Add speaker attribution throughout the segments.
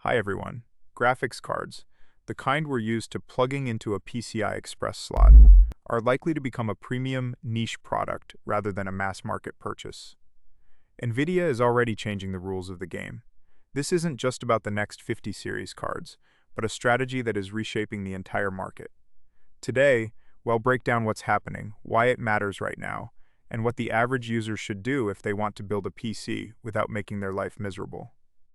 Speaker 1: Hi everyone. Graphics cards, the kind we're used to plugging into a PCI Express slot, are likely to become a premium niche product rather than a mass market purchase. NVIDIA is already changing the rules of the game. This isn't just about the next 50 series cards, but a strategy that is reshaping the entire market. Today, we'll break down what's happening, why it matters right now, and what the average user should do if they want to build a PC without making their life miserable.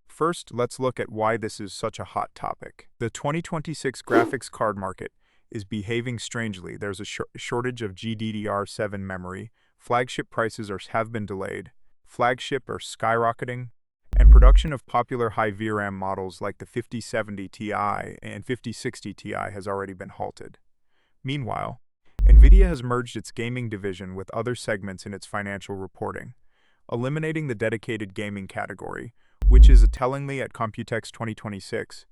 Speaker 1: First, let's look at why this is such a hot topic. The 2026 graphics card market is behaving strangely. There's a shortage of GDDR7 memory, flagship prices have been delayed, flagship are skyrocketing, and production of popular high VRAM models like the 5070 Ti and 5060 Ti has already been halted. Meanwhile, NVIDIA has merged its gaming division with other segments in its financial reporting, eliminating the dedicated gaming category, which is tellingly at Computex 2026.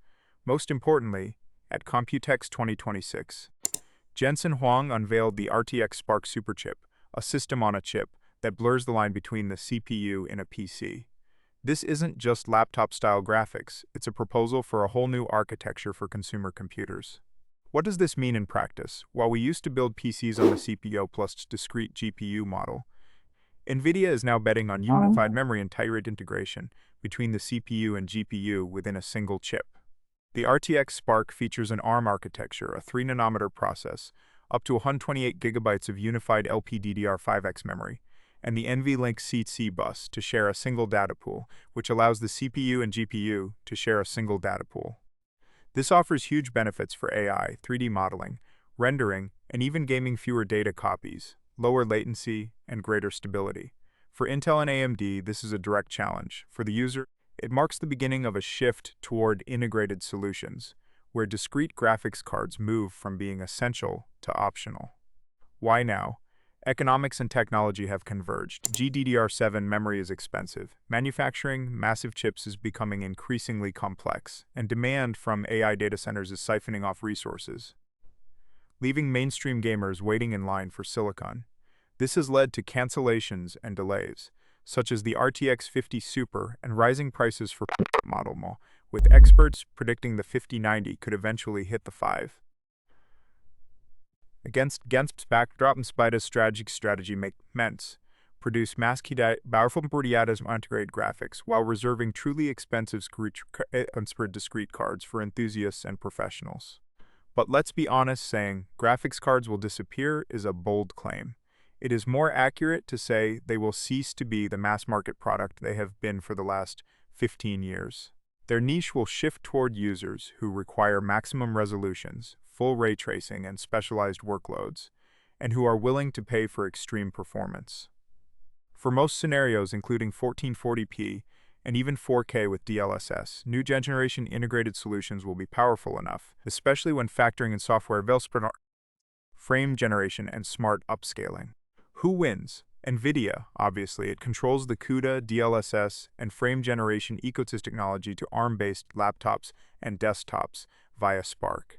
Speaker 1: Most importantly, at Computex 2026, Jensen Huang unveiled the RTX Spark Superchip, a system on a chip that blurs the line between the CPU and a PC. This isn't just laptop-style graphics, it's a proposal for a whole new architecture for consumer computers. What does this mean in practice? While we used to build PCs on the CPU plus discrete GPU model, NVIDIA is now betting on unified memory and tight integration between the CPU and GPU within a single chip. The RTX Spark features an ARM architecture, a 3nm process, up to 128 GB of unified LPDDR5X memory, and the NVLink CC bus to share a single data pool, which allows the CPU and GPU to share a single data pool. This offers huge benefits for AI, 3D modeling, rendering, and even gaming fewer data copies, lower latency, and greater stability. For Intel and AMD, this is a direct challenge. For the user, it marks the beginning of a shift toward integrated solutions, where discrete graphics cards move from being essential to optional. Why now? Economics and technology have converged. GDDR7 memory is expensive. Manufacturing massive chips is becoming increasingly complex, and demand from AI data centers is siphoning off resources, leaving mainstream gamers waiting in line for silicon. This has led to cancellations and delays, such as the RTX 50 Super and rising prices for model, with experts predicting the 5090 could eventually hit the 5. Against backdrop, NVIDIA's strategy makes produce powerful integrated graphics while reserving truly expensive discrete cards for enthusiasts and professionals. But let's be honest, saying graphics cards will disappear is a bold claim. It is more accurate to say they will cease to be the mass market product they have been for the last 15 years. Their niche will shift toward users who require maximum resolutions, full ray tracing, and specialized workloads, and who are willing to pay for extreme performance. For most scenarios, including 1440p and even 4K with DLSS, new generation integrated solutions will be powerful enough, especially when factoring in software development, frame generation, and smart upscaling. Who wins? NVIDIA, obviously. It controls the CUDA, DLSS, and frame generation ecosystem technology to ARM-based laptops and desktops via Spark.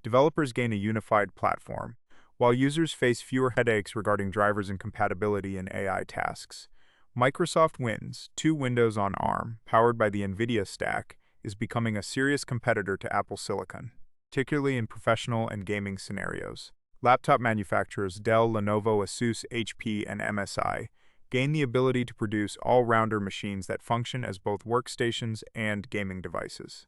Speaker 1: Developers gain a unified platform, while users face fewer headaches regarding drivers and compatibility in AI tasks. Microsoft wins. 2 Windows on ARM, powered by the NVIDIA stack, is becoming a serious competitor to Apple Silicon, particularly in professional and gaming scenarios. Laptop manufacturers Dell, Lenovo, Asus, HP, and MSI gain the ability to produce all-rounder machines that function as both workstations and gaming devices.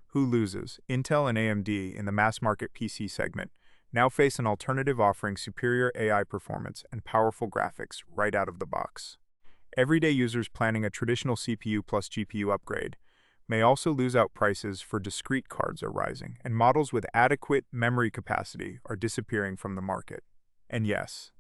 Speaker 1: Who loses? Intel and AMD in the mass-market PC segment now face an alternative offering superior AI performance and powerful graphics right out of the box. Everyday users planning a traditional CPU plus GPU upgrade may also lose out. Prices for discrete cards are rising, and models with adequate memory capacity are disappearing from the market. And yes,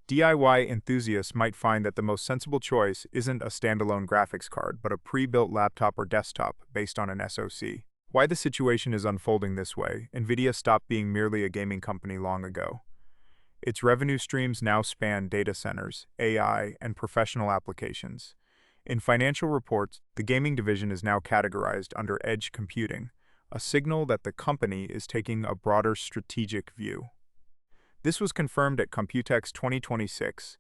Speaker 1: DIY enthusiasts might find that the most sensible choice isn't a standalone graphics card, but a pre-built laptop or desktop based on an SoC. Why the situation is unfolding this way? NVIDIA stopped being merely a gaming company long ago. Its revenue streams now span data centers, AI, and professional applications. In financial reports, the gaming division is now categorized under edge computing, a signal that the company is taking a broader strategic view. This was confirmed at Computex 2026.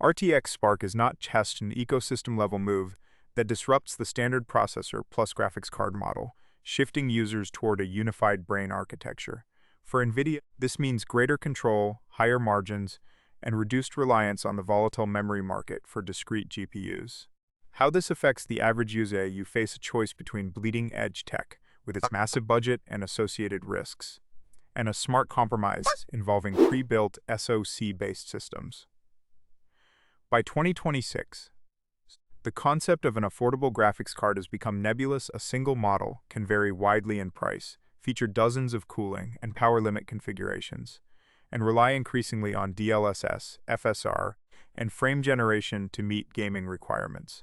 Speaker 1: RTX Spark is not just an ecosystem-level move that disrupts the standard processor plus graphics card model, shifting users toward a unified brain architecture. For NVIDIA, this means greater control, higher margins, and reduced reliance on the volatile memory market for discrete GPUs. How this affects the average user: you face a choice between bleeding-edge tech, with its massive budget and associated risks, and a smart compromise involving pre-built SoC-based systems. By 2026, the concept of an affordable graphics card has become nebulous. A single model can vary widely in price, feature dozens of cooling and power limit configurations, and rely increasingly on DLSS, FSR, and frame generation to meet gaming requirements.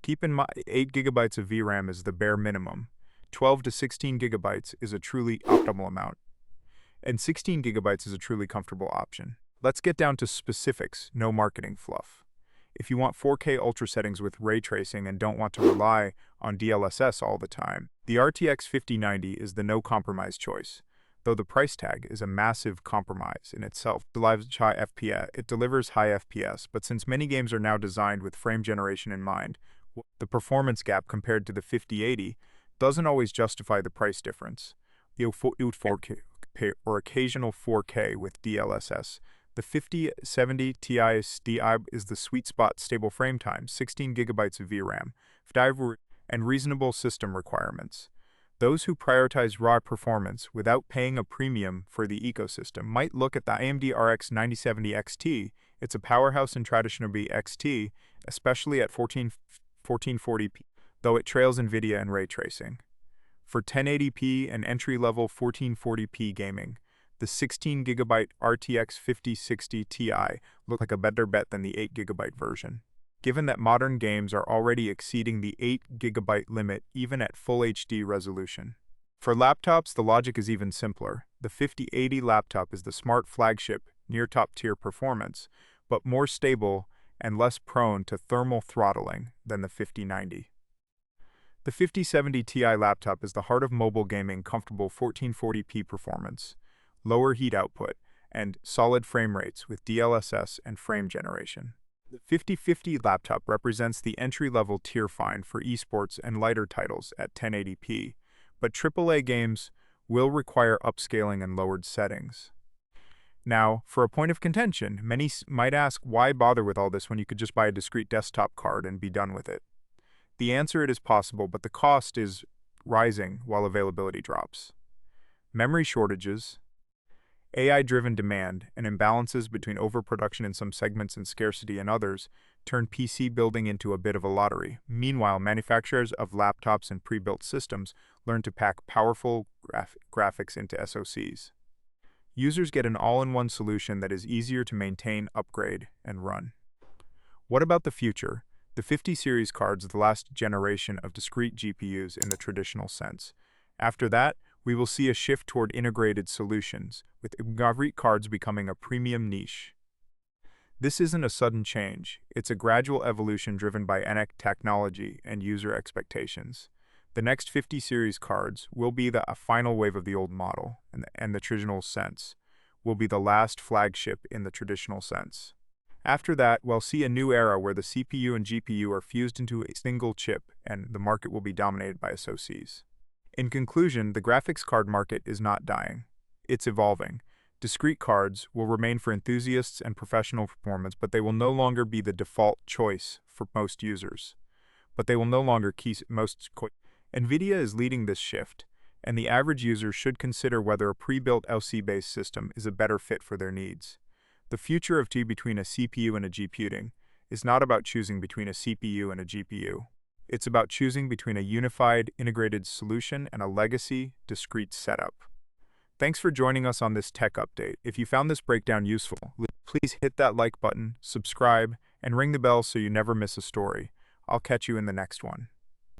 Speaker 1: Keep in mind, 8 GB of VRAM is the bare minimum, 12 to 16 GB is a truly optimal amount, and 16 GB is a truly comfortable option. Let's get down to specifics, no marketing fluff. If you want 4K ultra settings with ray tracing and don't want to rely on DLSS all the time, the RTX 5090 is the no-compromise choice. Though the price tag is a massive compromise in itself, it delivers high FPS, but since many games are now designed with frame generation in mind, the performance gap compared to the 5080 doesn't always justify the price difference. The 4K or occasional 4K with DLSS. The 5070 Ti is the sweet spot: stable frame time, 16 GB of VRAM, and reasonable system requirements. Those who prioritize raw performance without paying a premium for the ecosystem might look at the AMD RX 9070 XT. It's a powerhouse in traditional XT, especially at 1440p, though it trails NVIDIA in ray tracing. For 1080p and entry-level 1440p gaming, the 16 GB RTX 5060 Ti look like a better bet than the 8 GB version, given that modern games are already exceeding the 8 GB limit even at full HD resolution. For laptops, the logic is even simpler. The 5080 laptop is the smart flagship, near top-tier performance, but more stable and less prone to thermal throttling than the 5090. The 5070 Ti laptop is the heart of mobile gaming: comfortable 1440p performance, lower heat output, and solid frame rates with DLSS and frame generation. The 5050 laptop represents the entry-level tier fine for esports and lighter titles at 1080p, but AAA games will require upscaling and lowered settings. Now, for a point of contention, many might ask, why bother with all this when you could just buy a discrete desktop card and be done with it? The answer: it is possible, but the cost is rising while availability drops. Memory shortages, AI-driven demand, and imbalances between overproduction in some segments and scarcity in others turn PC building into a bit of a lottery. Meanwhile, manufacturers of laptops and pre-built systems learn to pack powerful graphics into SoCs. Users get an all-in-one solution that is easier to maintain, upgrade, and run. What about the future? The 50 series cards are the last generation of discrete GPUs in the traditional sense. After that, we will see a shift toward integrated solutions, with discrete cards becoming a premium niche. This isn't a sudden change. It's a gradual evolution driven by NX technology and user expectations. The next 50 series cards will be a final wave of the old model, and the traditional sense will be the last flagship in the traditional sense. After that, we'll see a new era where the CPU and GPU are fused into a single chip, and the market will be dominated by SoCs. In conclusion, the graphics card market is not dying. It's evolving. Discrete cards will remain for enthusiasts and professional performance, but they will no longer be the default choice for most users. NVIDIA is leading this shift, and the average user should consider whether a pre-built SoC-based system is a better fit for their needs. The future of between a CPU and a GPU is not about choosing between a CPU and a GPU. It's about choosing between a unified, integrated solution and a legacy, discrete setup. Thanks for joining us on this tech update. If you found this breakdown useful, please hit that like button, subscribe, and ring the bell so you never miss a story. I'll catch you in the next one.